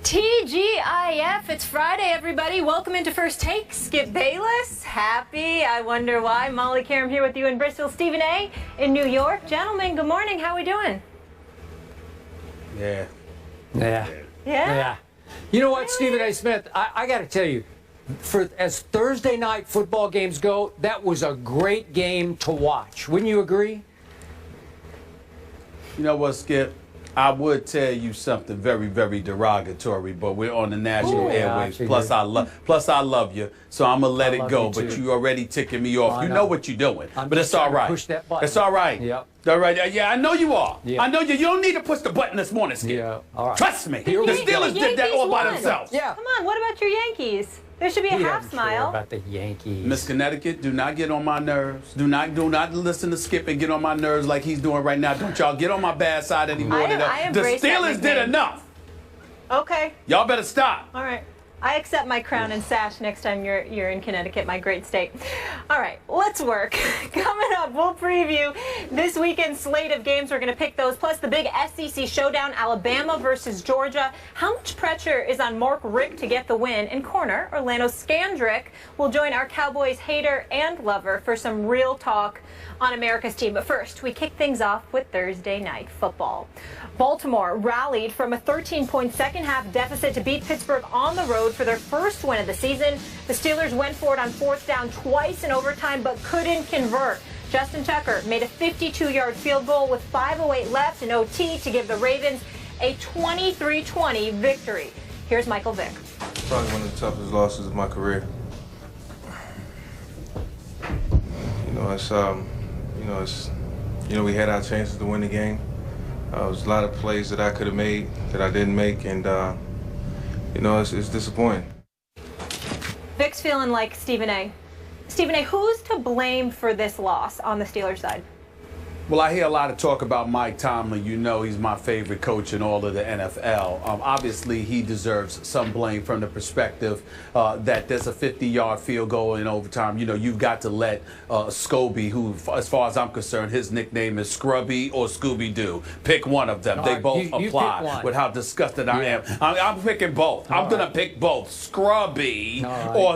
TGIF, it's Friday, everybody. Welcome into First Take. Skip Bayless, happy. I wonder why. Molly Karam here with you in Bristol. Stephen A. in New York. Gentlemen, good morning. How are we doing? Yeah. You know what, Stephen A. Smith, I got to tell you, as Thursday night football games go, that was a great game to watch. Wouldn't you agree? You know what, Skip? I would tell you something very, very derogatory, but we're on the national airwaves. Plus, I love you, so I'm gonna let it go. But you already ticking me off. You know what you're doing, but it's all right. Push that button. It's all right. Yep. All right. Yeah, I know you are. Yep. I know you. You don't need to push the button this morning, Skip. Yeah. All right. Trust me. The Yankees Steelers did that all by won. themselves. Yeah. Come on, what about your Yankees? There should be a half smile. About the Yankees. Miss Connecticut, do not get on my nerves. Do not listen to Skip and get on my nerves like he's doing right now. Don't y'all get on my bad side anymore. The Steelers did enough. Okay. Y'all better stop. All right. I accept my crown and sash next time you're in Connecticut, my great state. All right, let's work. Coming up, we'll preview this weekend's slate of games. We're going to pick those, plus the big SEC showdown, Alabama versus Georgia. How much pressure is on Mark Richt to get the win? And corner, Orlando Scandrick will join our Cowboys hater and lover for some real talk on America's team. But first, we kick things off with Thursday night football. Baltimore rallied from a 13-point second-half deficit to beat Pittsburgh on the road for their first win of the season. The Steelers went for it on fourth down twice in overtime, but couldn't convert. Justin Tucker made a 52-yard field goal with 5:08 left in OT to give the Ravens a 23-20 victory. Here's Michael Vick. Probably one of the toughest losses of my career. We had our chances to win the game. There was a lot of plays that I could have made that I didn't make, and it's disappointing. Vic's feeling like Stephen A. Stephen A., who's to blame for this loss on the Steelers side? Well, I hear a lot of talk about Mike Tomlin. You know he's my favorite coach in all of the NFL. Obviously, he deserves some blame from the perspective that there's a 50-yard field goal in overtime. You know, you've got to let Scobie, who, as far as I'm concerned, his nickname is Scrubby or Scooby-Doo. Pick one of them. They both apply with how disgusted I am. I'm picking both. I'm going to pick both. Scrubby or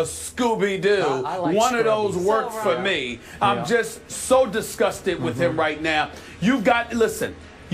Scooby-Doo. Like one Scrubby. of those worked for me. I'm just so disgusted with him right now. You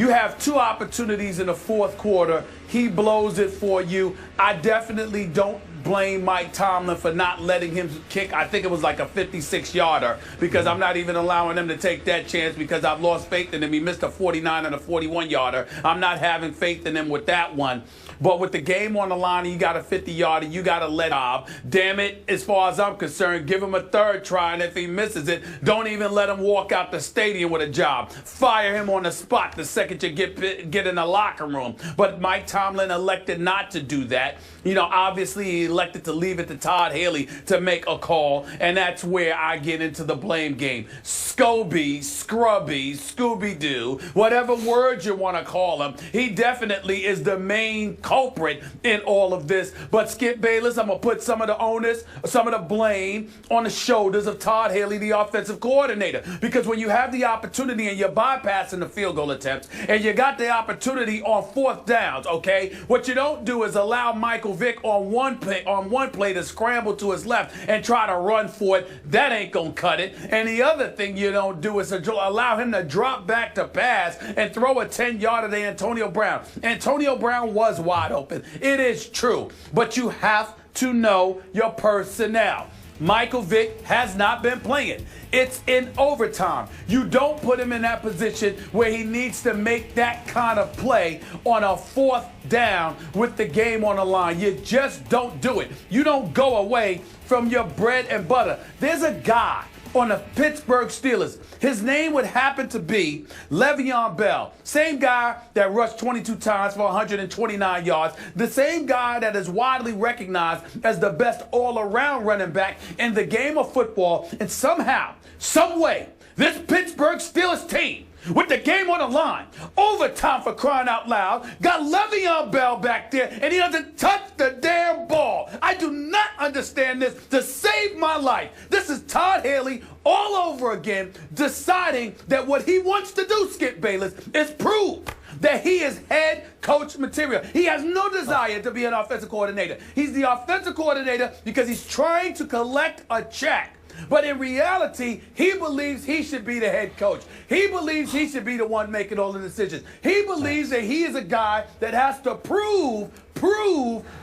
have two opportunities in the fourth quarter. He blows it for you. I definitely don't blame Mike Tomlin for not letting him kick. I think it was like a 56-yarder because I'm not even allowing him to take that chance because I've lost faith in him. He missed a 49 and a 41-yarder. I'm not having faith in him with that one. But with the game on the line, you got a 50-yarder, you got to let Bob. Damn it, as far as I'm concerned, give him a third try, and if he misses it, don't even let him walk out the stadium with a job. Fire him on the spot the second you get in the locker room. But Mike Tomlin elected not to do that. You know, obviously he elected to leave it to Todd Haley to make a call, and that's where I get into the blame game. Scobie, Scrubby, Scooby-Doo, whatever word you want to call him, he definitely is the main culprit in all of this. But Skip Bayless, I'm going to put some of the onus, some of the blame on the shoulders of Todd Haley, the offensive coordinator. Because when you have the opportunity and you're bypassing the field goal attempts and you got the opportunity on fourth downs, okay, what you don't do is allow Michael Vick on one play to scramble to his left and try to run for it. That ain't going to cut it. And the other thing you don't do is allow him to drop back to pass and throw a 10-yarder to Antonio Brown. Antonio Brown was wide open. It is true. But you have to know your personnel. Michael Vick has not been playing. It's in overtime. You don't put him in that position where he needs to make that kind of play on a fourth down with the game on the line. You just don't do it. You don't go away from your bread and butter. There's a guy on the Pittsburgh Steelers. His name would happen to be Le'Veon Bell. Same guy that rushed 22 times for 129 yards. The same guy that is widely recognized as the best all-around running back in the game of football. And somehow, some way, this Pittsburgh Steelers team, with the game on the line, overtime for crying out loud, got Le'Veon Bell back there, and he doesn't touch the damn ball. I do not understand this. To save my life, this is Todd Haley all over again, deciding that what he wants to do, Skip Bayless, is prove that he is head coach material. He has no desire to be an offensive coordinator. He's the offensive coordinator because he's trying to collect a check. But in reality, he believes he should be the head coach. He believes he should be the one making all the decisions. He believes that he is a guy that has to prove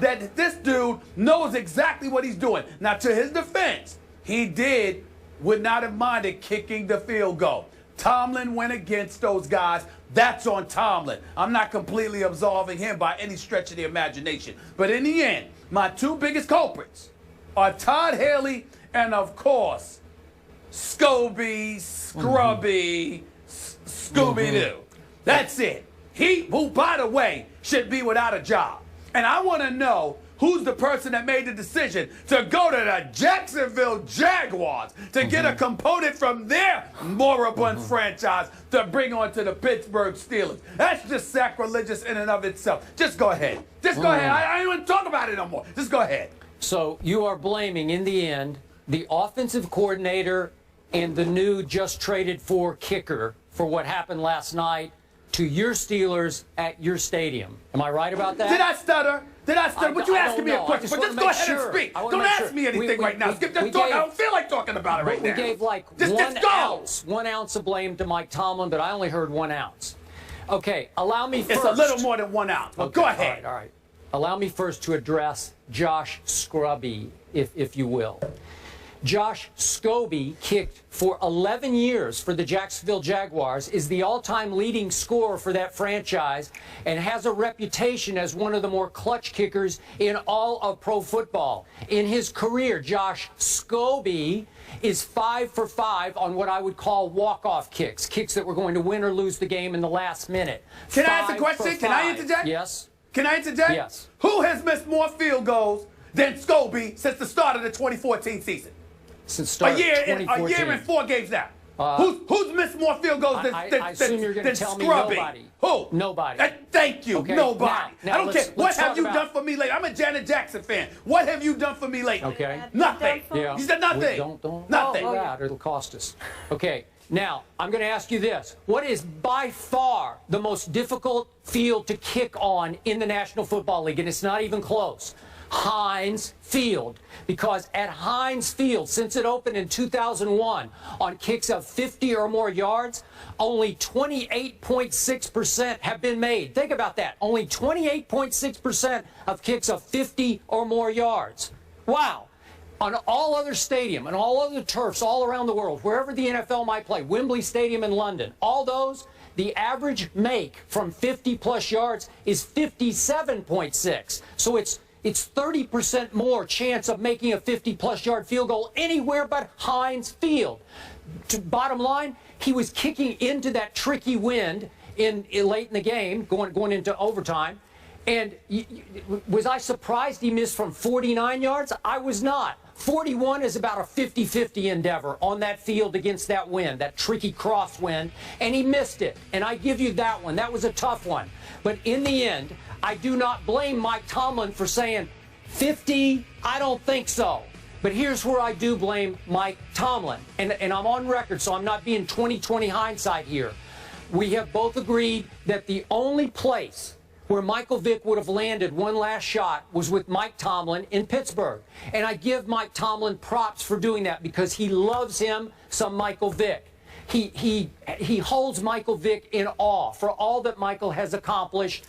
that this dude knows exactly what he's doing. Now, to his defense, he would not have minded kicking the field goal. Tomlin went against those guys. That's on Tomlin. I'm not completely absolving him by any stretch of the imagination. But in the end, my two biggest culprits are Todd Haley and, of course, Scobie, Scrubby, Scooby-Doo. That's it. He, who, by the way, should be without a job. And I want to know who's the person that made the decision to go to the Jacksonville Jaguars to get a component from their moribund franchise to bring on to the Pittsburgh Steelers. That's just sacrilegious in and of itself. Just go ahead. Just go ahead. I don't even talk about it no more. Just go ahead. So you are blaming, in the end, the offensive coordinator and the new just traded for kicker for what happened last night to your Steelers at your stadium. Am I right about that? Did I stutter? Did I stutter? But you asking me a question. But just go ahead and speak. Don't ask me anything right now. Skip that talk. I don't feel like talking about it right now. We gave like one ounce of blame to Mike Tomlin, but I only heard 1 ounce. Okay, allow me first. It's a little more than 1 ounce. But go ahead. All right. Allow me first to address Josh Scrubby, if you will. Josh Scobie kicked for 11 years for the Jacksonville Jaguars, is the all-time leading scorer for that franchise, and has a reputation as one of the more clutch kickers in all of pro football. In his career, Josh Scobie is 5 for 5 on what I would call walk-off kicks, kicks that were going to win or lose the game in the last minute. Can I ask a question? Can I interject? Yes. Can I interject? Yes. Who has missed more field goals than Scobie since the start of the 2014 season? Since start a year 2014. A year and 4 games now. Who's missed more field goals than I assume you're going to tell me Scrubby? nobody. Who? Nobody. Thank you. Okay. Nobody. Now I don't care. What have you done for me lately? I'm a Janet Jackson fan. What have you done for me lately? Okay. Nothing. Yeah. You said nothing. Don't nothing. It'll cost us. Okay. Now, I'm going to ask you this. What is by far the most difficult field to kick on in the National Football League? And it's not even close. Heinz Field. Because at Heinz Field, since it opened in 2001, on kicks of 50 or more yards, only 28.6% have been made. Think about that. Only 28.6% of kicks of 50 or more yards. Wow. On all other stadium and all other turfs all around the world, wherever the NFL might play, Wembley Stadium in London, all those, the average make from 50-plus yards is 57.6. So it's 30% more chance of making a 50-plus yard field goal anywhere but Heinz Field. Bottom line, he was kicking into that tricky wind late in the game, going into overtime. And was I surprised he missed from 49 yards? I was not. 41 is about a 50-50 endeavor on that field against that wind, that tricky crosswind, and he missed it. And I give you that one. That was a tough one. But in the end, I do not blame Mike Tomlin for saying 50, I don't think so. But here's where I do blame Mike Tomlin. And I'm on record, so I'm not being 20/20 hindsight here. We have both agreed that the only place where Michael Vick would have landed one last shot was with Mike Tomlin in Pittsburgh. And I give Mike Tomlin props for doing that because he loves him some Michael Vick. He holds Michael Vick in awe for all that Michael has accomplished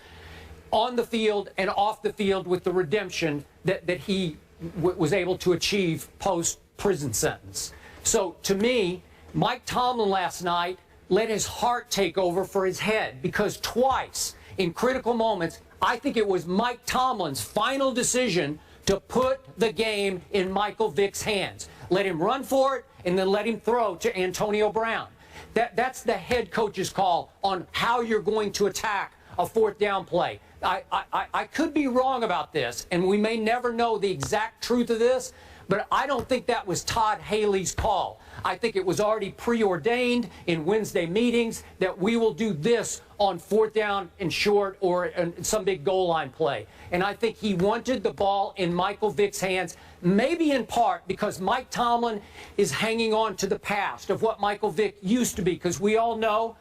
on the field and off the field with the redemption that he was able to achieve post-prison sentence. So to me, Mike Tomlin last night let his heart take over for his head because twice in critical moments, I think it was Mike Tomlin's final decision to put the game in Michael Vick's hands. Let him run for it and then let him throw to Antonio Brown. That's the head coach's call on how you're going to attack a fourth down play. I could be wrong about this, and we may never know the exact truth of this, but I don't think that was Todd Haley's call. I think it was already preordained in Wednesday meetings that we will do this on fourth down and short or some big goal line play. And I think he wanted the ball in Michael Vick's hands, maybe in part because Mike Tomlin is hanging on to the past of what Michael Vick used to be, because we all know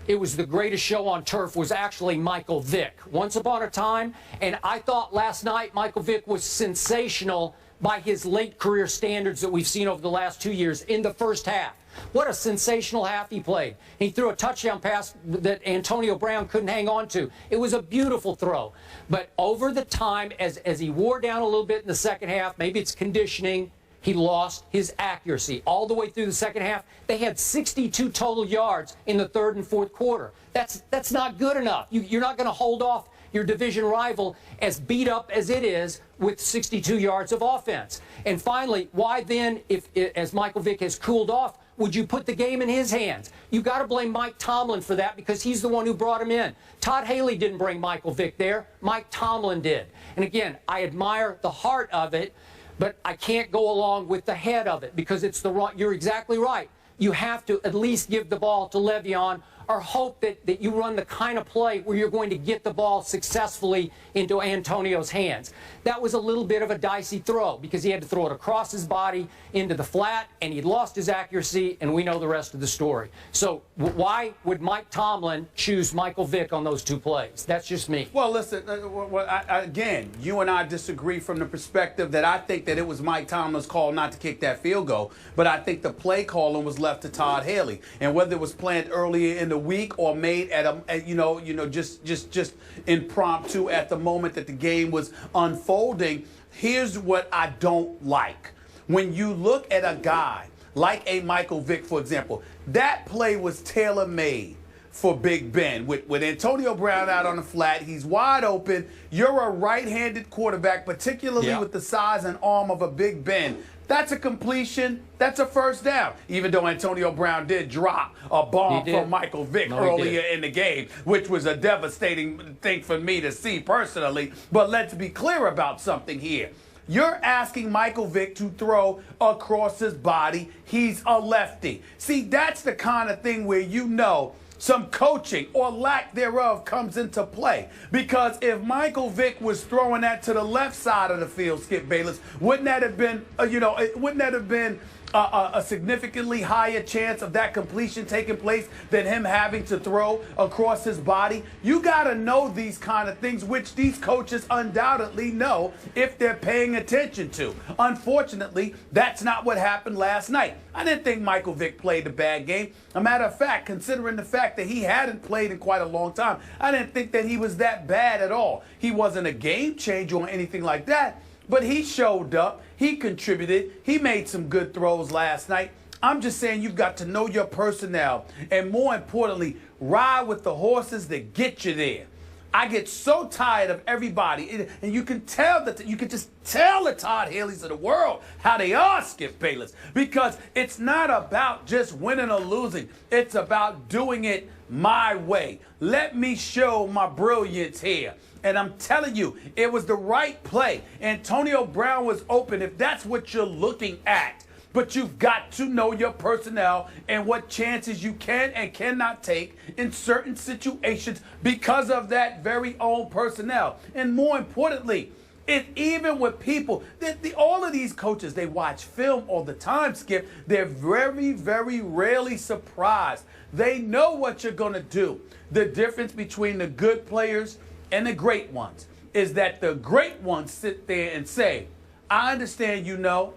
it was the greatest show on turf was actually Michael Vick. Once upon a time, and I thought last night Michael Vick was sensational by his late career standards that we've seen over the last 2 years in the first half. What a sensational half he played. He threw a touchdown pass that Antonio Brown couldn't hang on to. It was a beautiful throw. But over the time, as he wore down a little bit in the second half, maybe it's conditioning, he lost his accuracy. All the way through the second half, they had 62 total yards in the third and fourth quarter. That's not good enough. You're not going to hold off your division rival, as beat up as it is, with 62 yards of offense. And finally, why then, as Michael Vick has cooled off, would you put the game in his hands? You got to blame Mike Tomlin for that, because he's the one who brought him in. Todd Haley didn't bring Michael Vick there. Mike Tomlin did. And again, I admire the heart of it, but I can't go along with the head of it, because it's the wrong. You're exactly right. You have to at least give the ball to Le'Veon, or hope that you run the kind of play where you're going to get the ball successfully into Antonio's hands. That was a little bit of a dicey throw, because he had to throw it across his body into the flat, and he'd lost his accuracy, and we know the rest of the story. So why would Mike Tomlin choose Michael Vick on those two plays? That's just me. Well, listen, again, you and I disagree from the perspective that I think that it was Mike Tomlin's call not to kick that field goal, but I think the play calling was left to Todd Haley. And whether it was planned earlier in the week or made just impromptu at the moment that the game was unfolding, here's what I don't like. When you look at a guy like a Michael Vick, for example, that play was tailor-made for Big Ben. With Antonio Brown out on the flat, he's wide open. You're a right-handed quarterback, particularly with the size and arm of a Big Ben. That's a completion. That's a first down. Even though Antonio Brown did drop a bomb from Michael Vick earlier in the game, which was a devastating thing for me to see personally. But let's be clear about something here. You're asking Michael Vick to throw across his body. He's a lefty. See, that's the kind of thing where you know some coaching or lack thereof comes into play. Because if Michael Vick was throwing that to the left side of the field, Skip Bayless, wouldn't that have been, a significantly higher chance of that completion taking place than him having to throw across his body? You got to know these kind of things, which these coaches undoubtedly know if they're paying attention to. Unfortunately, that's not what happened last night. I didn't think Michael Vick played a bad game. A matter of fact, considering the fact that he hadn't played in quite a long time, I didn't think that he was that bad at all. He wasn't a game changer or anything like that, but he showed up. He contributed. He made some good throws last night. I'm just saying you've got to know your personnel, and more importantly, ride with the horses that get you there. I get so tired of everybody, and you can tell that you can just tell the Todd Haley's of the world how they are, Skip Bayless, because it's not about just winning or losing. It's about doing it my way. Let me show my brilliance here. And I'm telling you, it was the right play. Antonio Brown was open, if that's what you're looking at. But you've got to know your personnel and what chances you can and cannot take in certain situations because of that very own personnel. And more importantly, even with people, all of these coaches, they watch film all the time, Skip. They're very, very rarely surprised. They know what you're going to do. The difference between the good players and the great ones is that the great ones sit there and say, I understand you know,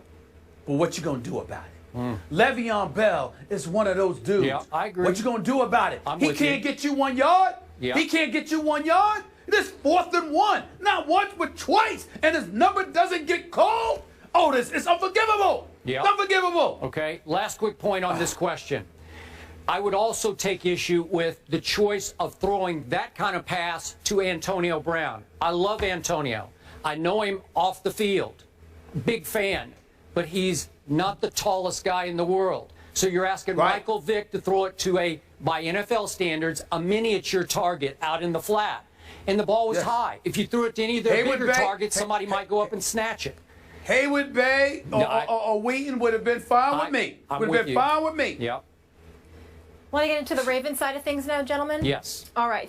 but what you going to do about it? Le'Veon Bell is one of those dudes. Yeah, I agree. What you going to do about it? He can't get you 1 yard? Yeah. He can't get you 1 yard? This 4th and 1. Not once, but twice. And his number doesn't get called? Oh, this is unforgivable. Yeah. Unforgivable. Okay, last quick point on this question. I would also take issue with the choice of throwing that kind of pass to Antonio Brown. I love Antonio. I know him off the field. Big fan. But he's not the tallest guy in the world. So you're asking Michael Vick to throw it to by NFL standards, a miniature target out in the flat. And the ball was high. If you threw it to any of their bigger targets, somebody might go up and snatch it. Haywood Bay or Wheaton would have been fine with me. Would have been fine with me. Yep. Want to get into the Ravens side of things now, gentlemen? Yes. All right.